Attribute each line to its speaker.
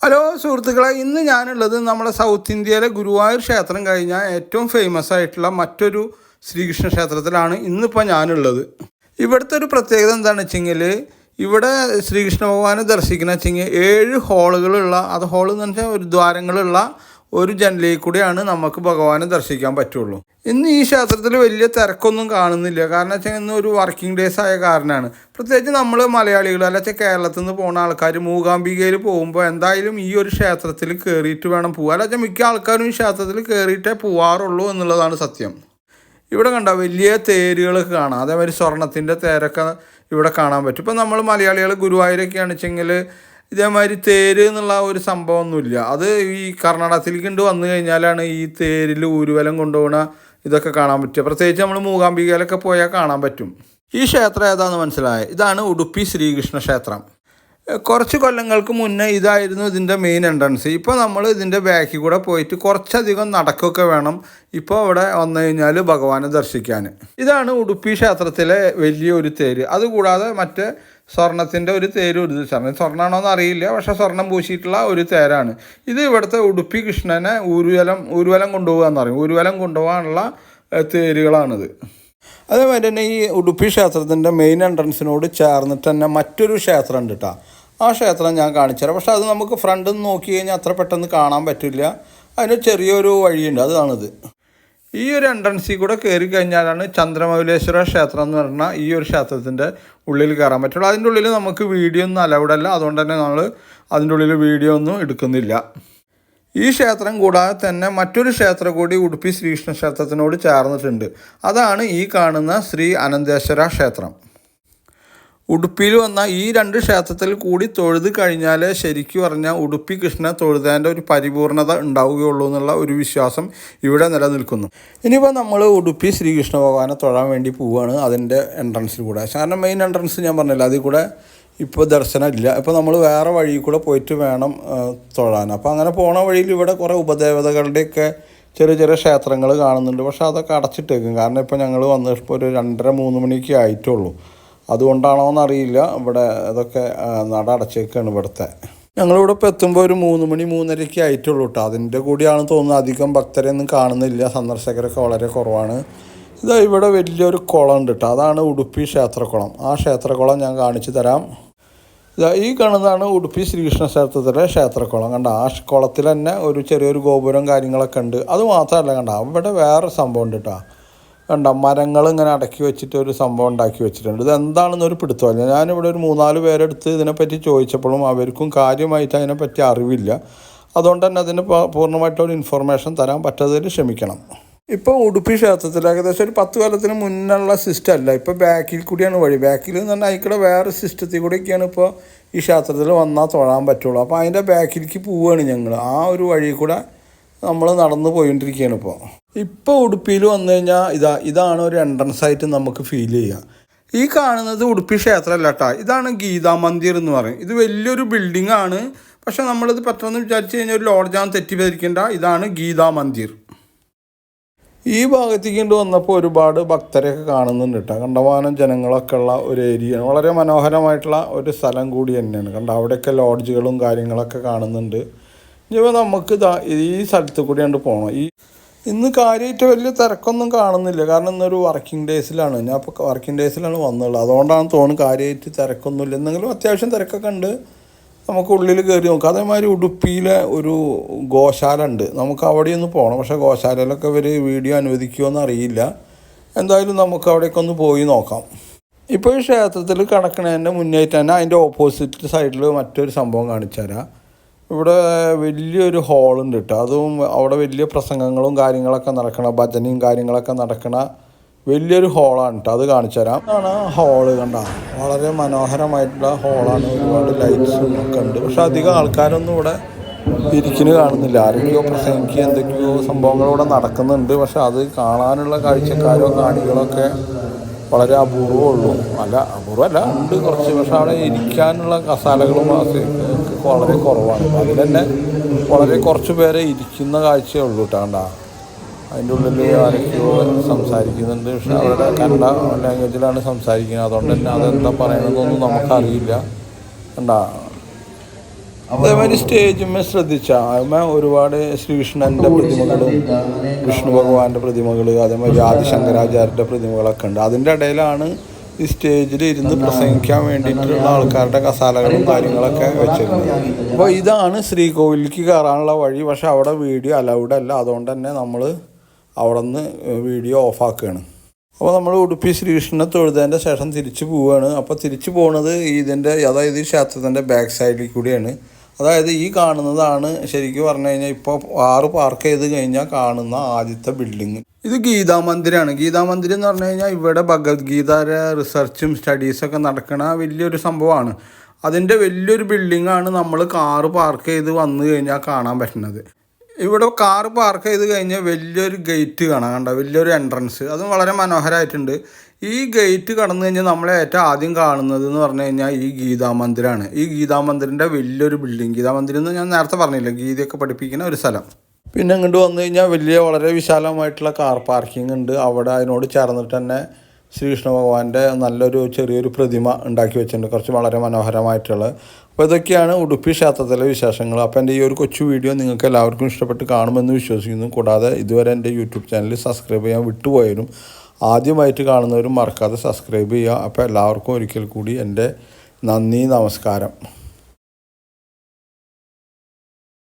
Speaker 1: Hello സുഹൃത്തുക്കളെ, ഇന്ന് ഞാനുള്ളത് നമ്മുടെ സൗത്ത് ഇന്ത്യയിലെ ഗുരുവായൂർ ക്ഷേത്രം കഴിഞ്ഞാൽ ഏറ്റവും ഫേമസ് ആയിട്ടുള്ള മറ്റൊരു ശ്രീകൃഷ്ണ ക്ഷേത്രത്തിലാണ് ഇന്നിപ്പോൾ ഞാനുള്ളത്. ഇവിടുത്തെ ഒരു പ്രത്യേകത എന്താണെന്ന് വെച്ചെങ്കിൽ, ഇവിടെ ശ്രീകൃഷ്ണ ഭഗവാനെ ദർശിക്കുന്ന വെച്ചെങ്കിൽ 7 ഹോളുകളുള്ള, അത് ഹോൾ എന്ന് വെച്ചാൽ ഒരു ദ്വാരങ്ങളുള്ള ഒരു ജനലിൽ കൂടിയാണ് നമുക്ക് ഭഗവാനെ ദർശിക്കാൻ പറ്റുള്ളൂ. ഇന്ന് ഈ ക്ഷേത്രത്തിൽ വലിയ തിരക്കൊന്നും കാണുന്നില്ല. കാരണം വെച്ചാൽ ഇന്ന് ഒരു വർക്കിംഗ് ഡേയ്സ് ആയ കാരണമാണ്. പ്രത്യേകിച്ച് നമ്മൾ മലയാളികൾ അല്ലെങ്കിൽ കേരളത്തിൽ നിന്ന് പോകുന്ന ആൾക്കാർ മൂകാംബികയിൽ പോകുമ്പോൾ എന്തായാലും ഈ ഒരു ക്ഷേത്രത്തിൽ കയറിയിട്ട് വേണം പോകാൻ. അല്ലെങ്കിൽ മിക്ക ആൾക്കാരും ഈ ക്ഷേത്രത്തിൽ കയറിയിട്ടേ പോവാറുള്ളൂ എന്നുള്ളതാണ് സത്യം. ഇവിടെ കണ്ട വലിയ തേരുകളൊക്കെ കാണാം. അതേമാതിരി സ്വർണത്തിൻ്റെ തേരൊക്കെ ഇവിടെ കാണാൻ പറ്റും. ഇപ്പം നമ്മൾ മലയാളികൾ ഗുരുവായൂരൊക്കെയാണെന്ന് വെച്ചെങ്കിൽ ഇതേമാതിരി തേര് എന്നുള്ള ഒരു സംഭവമൊന്നുമില്ല. അത് ഈ കർണാടകത്തിലേക്ക് വന്നു കഴിഞ്ഞാലാണ് ഈ തേരിൽ ഊരുവലം കൊണ്ടുപോകണ ഇതൊക്കെ കാണാൻ പറ്റുക. പ്രത്യേകിച്ച് നമ്മൾ മൂകാംബികയിലൊക്കെ പോയാൽ കാണാൻ പറ്റും. ഈ ക്ഷേത്രം ഏതാണെന്ന് മനസ്സിലായത്? ഇതാണ് ഉടുപ്പി ശ്രീകൃഷ്ണ ക്ഷേത്രം. കുറച്ച് കൊല്ലങ്ങൾക്ക് മുന്നേ ഇതായിരുന്നു ഇതിൻ്റെ മെയിൻ എൻട്രൻസ്. ഇപ്പോൾ നമ്മൾ ഇതിൻ്റെ ബാക്കിൽ കൂടെ പോയിട്ട് കുറച്ചധികം നടക്കുകയൊക്കെ വേണം ഇപ്പോൾ ഇവിടെ വന്നു കഴിഞ്ഞാൽ ഭഗവാനെ ദർശിക്കാൻ. ഇതാണ് ഉടുപ്പി ക്ഷേത്രത്തിലെ വലിയൊരു തേര്. അതുകൂടാതെ മറ്റേ സ്വർണത്തിൻ്റെ ഒരു തേര്, ഒരു സ്വർണ്ണമാണോന്ന് അറിയില്ല, പക്ഷേ സ്വർണം പൂശിയിട്ടുള്ള ഒരു തേരാണ് ഇത്. ഇവിടുത്തെ ഉടുപ്പി കൃഷ്ണനെ ഊരുവലം കൊണ്ടുപോകുക എന്ന് പറയും. ഊരുവലം കൊണ്ടുപോകാനുള്ള തേരുകളാണിത്. അതേമാതിരി തന്നെ ഈ ഉടുപ്പി ക്ഷേത്രത്തിൻ്റെ മെയിൻ എൻട്രൻസിനോട് ചേർന്നിട്ട് തന്നെ മറ്റൊരു ക്ഷേത്രം ഉണ്ട് കേട്ടോ. ആ ക്ഷേത്രം ഞാൻ കാണിച്ചു തരാം. പക്ഷേ അത് നമുക്ക് ഫ്രണ്ടിൽ നിന്ന് നോക്കി കഴിഞ്ഞാൽ അത്ര പെട്ടെന്ന് കാണാൻ പറ്റില്ല. അതിന് ചെറിയൊരു വഴിയുണ്ട്, അതാണിത്. ഈ ഒരു എൻട്രൻസിൽ കൂടെ കയറി കഴിഞ്ഞാലാണ് ചന്ദ്രമൗലീശ്വര ക്ഷേത്രം എന്ന് പറഞ്ഞാൽ ഈ ഒരു ക്ഷേത്രത്തിൻ്റെ ഉള്ളിൽ കയറാൻ പറ്റുള്ളൂ. അതിൻ്റെ ഉള്ളിൽ നമുക്ക് വീഡിയോ ഒന്നും അലൗഡ് അല്ല. അതുകൊണ്ട് തന്നെ നമ്മൾ അതിൻ്റെ ഉള്ളിൽ വീഡിയോ ഒന്നും എടുക്കുന്നില്ല. ഈ ക്ഷേത്രം കൂടാതെ തന്നെ മറ്റൊരു ക്ഷേത്രം കൂടി ഉടുപ്പി ശ്രീകൃഷ്ണ ക്ഷേത്രത്തിനോട് ചേർന്നിട്ടുണ്ട്. അതാണ് ഈ കാണുന്ന ശ്രീ അനന്തേശ്വര ക്ഷേത്രം. ഉടുപ്പിയിൽ വന്ന ഈ 2 ക്ഷേത്രത്തിൽ കൂടി തൊഴുത് കഴിഞ്ഞാൽ ശരിക്കും പറഞ്ഞാൽ ഉടുപ്പി കൃഷ്ണ തൊഴുതേൻ്റെ ഒരു പരിപൂർണത ഉണ്ടാവുകയുള്ളൂ എന്നുള്ള ഒരു വിശ്വാസം ഇവിടെ നിലനിൽക്കുന്നു. ഇനിയിപ്പോൾ നമ്മൾ ഉടുപ്പി ശ്രീകൃഷ്ണ ഭഗവാനെ തൊഴാൻ വേണ്ടി പോവുകയാണ് അതിൻ്റെ എൻട്രൻസിൽ കൂടെ. കാരണം മെയിൻ എൻട്രൻസ് ഞാൻ പറഞ്ഞില്ല, അതിൽ കൂടെ ഇപ്പോൾ ദർശനമില്ല. ഇപ്പോൾ നമ്മൾ വേറെ വഴി കൂടെ പോയിട്ട് വേണം തൊഴാൻ. അപ്പോൾ അങ്ങനെ പോണ വഴിയിൽ ഇവിടെ കുറേ ഉപദേവതകളുടെയൊക്കെ ചെറിയ ചെറിയ ക്ഷേത്രങ്ങൾ കാണുന്നുണ്ട്. പക്ഷേ അതൊക്കെ അടച്ചിട്ടേക്കും. കാരണം ഇപ്പോൾ ഞങ്ങൾ വന്നിപ്പോൾ ഒരു 2:30-3 മണിയൊക്കെ ആയിട്ടുള്ളൂ. അതുകൊണ്ടാണോ എന്നറിയില്ല, ഇവിടെ അതൊക്കെ നട അടച്ചേക്കാണ് ഇവിടുത്തെ. ഞങ്ങളിവിടെ ഇപ്പോൾ എത്തുമ്പോൾ ഒരു 3 മണി 3:30 ആയിട്ടുള്ളൂ കേട്ടോ. അതിൻ്റെ കൂടിയാണ് തോന്നുന്നത്. അധികം ഭക്തരെയൊന്നും കാണുന്നില്ല, സന്ദർശകരൊക്കെ വളരെ കുറവാണ്. ഇതാ ഇവിടെ വലിയൊരു കുളം ഉണ്ട് കേട്ടോ. അതാണ് ഉടുപ്പി ക്ഷേത്രക്കുളം. ആ ക്ഷേത്രക്കുളം ഞാൻ കാണിച്ചു തരാം. ഇതാ ഈ കാണുന്നതാണ് ഉടുപ്പി ശ്രീകൃഷ്ണ ക്ഷേത്രത്തിലെ ക്ഷേത്രക്കുളം. കണ്ട ആ കുളത്തിൽ തന്നെ ഒരു ചെറിയൊരു ഗോപുരം കാര്യങ്ങളൊക്കെ ഉണ്ട്. അത് മാത്രമല്ല, കണ്ട അവിടെ വേറെ സംഭവം ഉണ്ട് കേട്ടോ. കണ്ട മരങ്ങൾ ഇങ്ങനെ അടക്കി വെച്ചിട്ട് ഒരു സംഭവം ഉണ്ടാക്കി വെച്ചിട്ടുണ്ട്. ഇത് എന്താണെന്നൊരു പിടുത്തമല്ല. ഞാനിവിടെ ഒരു 3-4 പേരെടുത്ത് ഇതിനെപ്പറ്റി ചോദിച്ചപ്പോഴും അവർക്കും കാര്യമായിട്ട് അതിനെപ്പറ്റി അറിവില്ല. അതുകൊണ്ട് തന്നെ അതിന് പൂർണ്ണമായിട്ടൊരു ഇൻഫർമേഷൻ തരാൻ പറ്റാത്തതിൽ ക്ഷമിക്കണം. ഇപ്പോൾ ഉടുപ്പി ക്ഷേത്രത്തിൽ ഏകദേശം ഒരു 10 കൊല്ലത്തിന് മുന്നുള്ള സിസ്റ്റം അല്ല. ഇപ്പോൾ ബാക്കിൽ കൂടിയാണ് വഴി. ബാക്കിൽ നിന്ന് തന്നെ അതിൽക്കൂടെ വേറെ സിസ്റ്റത്തിൽ കൂടെയൊക്കെയാണ് ഇപ്പോൾ ഈ ക്ഷേത്രത്തിൽ വന്നാൽ തൊഴാൻ പറ്റുള്ളൂ. അപ്പോൾ അതിൻ്റെ ബാക്കിലേക്ക് പോവുകയാണ് ഞങ്ങൾ. ആ ഒരു വഴി കൂടെ നമ്മൾ നടന്ന് പോയിക്കൊണ്ടിരിക്കുകയാണ് ഇപ്പോൾ ഉടുപ്പിയിൽ വന്നു കഴിഞ്ഞാൽ ഇതാണ് ഒരു എൻട്രൻസ് ആയിട്ട് നമുക്ക് ഫീൽ ചെയ്യുക. ഈ കാണുന്നത് ഉടുപ്പി ക്ഷേത്രമല്ല കേട്ടോ. ഇതാണ് ഗീതാ മന്ദിർ എന്ന് പറയും. ഇത് വലിയൊരു ബിൽഡിംഗ് ആണ്. പക്ഷേ നമ്മളിത് പെട്ടെന്ന് വിചാരിച്ചു കഴിഞ്ഞാൽ ഒരു ലോഡ്ജാൻ തെറ്റിദ്ധരിക്കേണ്ട. ഇതാണ് ഗീതാ മന്ദിർ. ഈ ഭാഗത്തേക്ക് വന്നപ്പോൾ ഒരുപാട് ഭക്തരെയൊക്കെ കാണുന്നുണ്ട് കേട്ടോ. കണ്ടമാനം ജനങ്ങളൊക്കെ ഉള്ള ഒരു ഏരിയയാണ്. വളരെ മനോഹരമായിട്ടുള്ള ഒരു സ്ഥലം കൂടി തന്നെയാണ്. കണ്ട അവിടെയൊക്കെ ലോഡ്ജുകളും കാര്യങ്ങളൊക്കെ കാണുന്നുണ്ട്. ഇനിയിപ്പോൾ നമുക്ക് ഈ സ്ഥലത്ത് കൂടിയാണ് പോകണം. ഇന്ന് കാര്യമായിട്ട് വലിയ തിരക്കൊന്നും കാണുന്നില്ല. കാരണം ഇന്നൊരു വർക്കിംഗ് ഡേയ്സിലാണ്. ഞാൻ ഇപ്പോൾ വർക്കിംഗ് ഡേയ്സിലാണ് വന്നുള്ളത്. അതുകൊണ്ടാണ് തോന്നുന്നു കാര്യമായിട്ട് തിരക്കൊന്നുമില്ല. എന്തെങ്കിലും അത്യാവശ്യം തിരക്കൊക്കെ ഉണ്ട്. നമുക്ക് ഉള്ളിൽ കയറി നോക്കാം. അതേമാതിരി ഉടുപ്പിയിലെ ഒരു ഗോശാല ഉണ്ട്. നമുക്ക് അവിടെയൊന്ന് പോകണം. പക്ഷേ ഗോശാലയിലൊക്കെ ഇവർ വീഡിയോ അനുവദിക്കുമോയെന്ന് അറിയില്ല. എന്തായാലും നമുക്ക് അവിടേക്ക് ഒന്ന് പോയി നോക്കാം. ഇപ്പോൾ ഈ ക്ഷേത്രത്തിൽ കിടക്കണതിൻ്റെ മുന്നേറ്റ് തന്നെ അതിൻ്റെ ഓപ്പോസിറ്റ് സൈഡിൽ മറ്റൊരു സംഭവം കാണിച്ചു തരാം. ഇവിടെ വലിയൊരു ഹോളുണ്ട് കേട്ടോ. അതും അവിടെ വലിയ പ്രസംഗങ്ങളും കാര്യങ്ങളൊക്കെ നടക്കണ, ഭജനയും കാര്യങ്ങളൊക്കെ നടക്കണ വലിയൊരു ഹോളാണ് കേട്ടോ. അത് കാണിച്ചു തരാം. അതാണ് ഹോള്. കണ്ട വളരെ മനോഹരമായിട്ടുള്ള ഹോളാണ്. ഒരുപാട് ലൈറ്റ്സും ഒക്കെ ഉണ്ട്. പക്ഷെ അധികം ആൾക്കാരൊന്നും ഇവിടെ ഇരിക്കുന്നു കാണുന്നില്ല. ആരൊക്കെയോ പ്രസംഗിക്കുക എന്തൊക്കെയോ സംഭവങ്ങൾ ഇവിടെ നടക്കുന്നുണ്ട്. പക്ഷെ അത് കാണാനുള്ള കാഴ്ചക്കാരോ കാണികളൊക്കെ വളരെ അപൂർവമുള്ളൂ. അല്ല അപൂർവമല്ല, ഉണ്ട് കുറച്ച്. പക്ഷെ അവിടെ ഇരിക്കാനുള്ള കസാലകളും വളരെ കുറവാണ്. അതിൽ തന്നെ വളരെ കുറച്ച് പേരെ ഇരിക്കുന്ന കാഴ്ചയേ ഉള്ളൂ കേട്ടോ. കണ്ട അതിൻ്റെ ഉള്ളിൽ ആരൊക്കെയോ സംസാരിക്കുന്നുണ്ട്. പക്ഷെ അവരുടെ കന്നഡ ലാംഗ്വേജിലാണ് സംസാരിക്കുന്നത്. അതുകൊണ്ട് തന്നെ അതെന്താ പറയണതെന്നൊന്നും നമുക്കറിയില്ല. കണ്ട അതേമാതിരി സ്റ്റേജിന്മേൽ ശ്രദ്ധിച്ചാൽ അതിന്മേൽ ഒരുപാട് ശ്രീകൃഷ്ണൻ്റെ പ്രതിമകളും വിഷ്ണു ഭഗവാന്റെ പ്രതിമകൾ അതേമാതിരി ആദിശങ്കരാചാര്യൻ്റെ പ്രതിമകളൊക്കെ ഉണ്ട്. അതിൻ്റെ ഇടയിലാണ് ഈ സ്റ്റേജിൽ ഇരുന്ന് പ്രസംഗിക്കാൻ വേണ്ടിയിട്ടുള്ള ആൾക്കാരുടെ കസാലകളും കാര്യങ്ങളൊക്കെ വെച്ചിരുന്നത്. അപ്പോൾ ഇതാണ് ശ്രീകോവിലേക്ക് കയറാനുള്ള വഴി. പക്ഷെ അവിടെ വീഡിയോ അലൗഡ് അല്ല. അതുകൊണ്ട് തന്നെ നമ്മൾ അവിടെ നിന്ന് വീഡിയോ ഓഫാക്കുകയാണ്. അപ്പോൾ നമ്മൾ ഉടുപ്പി ശ്രീകൃഷ്ണനെ തൊഴുതതിൻ്റെ ശേഷം തിരിച്ചു പോവുകയാണ്. അപ്പോൾ തിരിച്ചു പോകുന്നത് അതായത് ഈ ക്ഷേത്രത്തിൻ്റെ ബാക്ക് സൈഡിൽ കൂടിയാണ്. അതായത് ഈ കാണുന്നതാണ് ശരിക്കും പറഞ്ഞു കഴിഞ്ഞാൽ ഇപ്പോൾ പാർക്ക് ചെയ്ത് കഴിഞ്ഞാൽ കാണുന്ന ആദ്യത്തെ ബിൽഡിങ്. ഇത് ഗീതാമന്ദിരാണ്. ഗീതാമന്ദിരം എന്ന് പറഞ്ഞു കഴിഞ്ഞാൽ ഇവിടെ ഭഗവത്ഗീതയുടെ റിസർച്ചും സ്റ്റഡീസൊക്കെ നടക്കുന്ന വലിയൊരു സംഭവമാണ്. അതിൻ്റെ വലിയൊരു ബിൽഡിങ്ങാണ് നമ്മൾ കാറ് പാർക്ക് ചെയ്ത് വന്നു കഴിഞ്ഞാൽ കാണാൻ പറ്റുന്നത്. ഇവിടെ കാറ് പാർക്ക് ചെയ്ത് കഴിഞ്ഞാൽ വലിയൊരു ഗേറ്റ് കാണാം, കണ്ട വലിയൊരു എൻട്രൻസ്, അതും വളരെ മനോഹരമായിട്ടുണ്ട്. ഈ ഗേറ്റ് കടന്നു കഴിഞ്ഞാൽ നമ്മളെ ഏറ്റവും ആദ്യം കാണുന്നത് എന്ന് പറഞ്ഞു കഴിഞ്ഞാൽ ഈ ഗീതാമന്ദിരാണ്. ഈ ഗീതാമന്ദിരിൻ്റെ വലിയൊരു ബിൽഡിങ്, ഗീതാമന്ദിരം എന്ന് ഞാൻ നേരത്തെ പറഞ്ഞില്ല, ഗീതയൊക്കെ പഠിപ്പിക്കുന്ന ഒരു സ്ഥലം. പിന്നെ ഇങ്ങോട്ട് വന്നു കഴിഞ്ഞാൽ വളരെ വിശാലമായിട്ടുള്ള കാർ പാർക്കിംഗ് ഉണ്ട്. അവിടെ അതിനോട് ചേർന്നിട്ട് തന്നെ ശ്രീകൃഷ്ണ ഭഗവാന്റെ ചെറിയൊരു പ്രതിമ ഉണ്ടാക്കി വെച്ചിട്ടുണ്ട്, കുറച്ച് വളരെ മനോഹരമായിട്ടുള്ളത്. അപ്പോൾ ഇതൊക്കെയാണ് ഉടുപ്പി ക്ഷേത്രത്തിലെ വിശേഷങ്ങൾ. അപ്പോൾ എൻ്റെ ഈ ഒരു കൊച്ചു വീഡിയോ നിങ്ങൾക്ക് എല്ലാവർക്കും ഇഷ്ടപ്പെട്ട് കാണുമെന്ന് വിശ്വസിക്കുന്നു. കൂടാതെ ഇതുവരെ എൻ്റെ യൂട്യൂബ് ചാനൽ സബ്സ്ക്രൈബ് ചെയ്യാൻ വിട്ടുപോയവരും ആദ്യമായിട്ട് കാണുന്നവരും മറക്കാതെ സബ്സ്ക്രൈബ് ചെയ്യുക. അപ്പോൾ എല്ലാവർക്കും ഒരിക്കൽ കൂടി എൻ്റെ നന്ദി, നമസ്കാരം.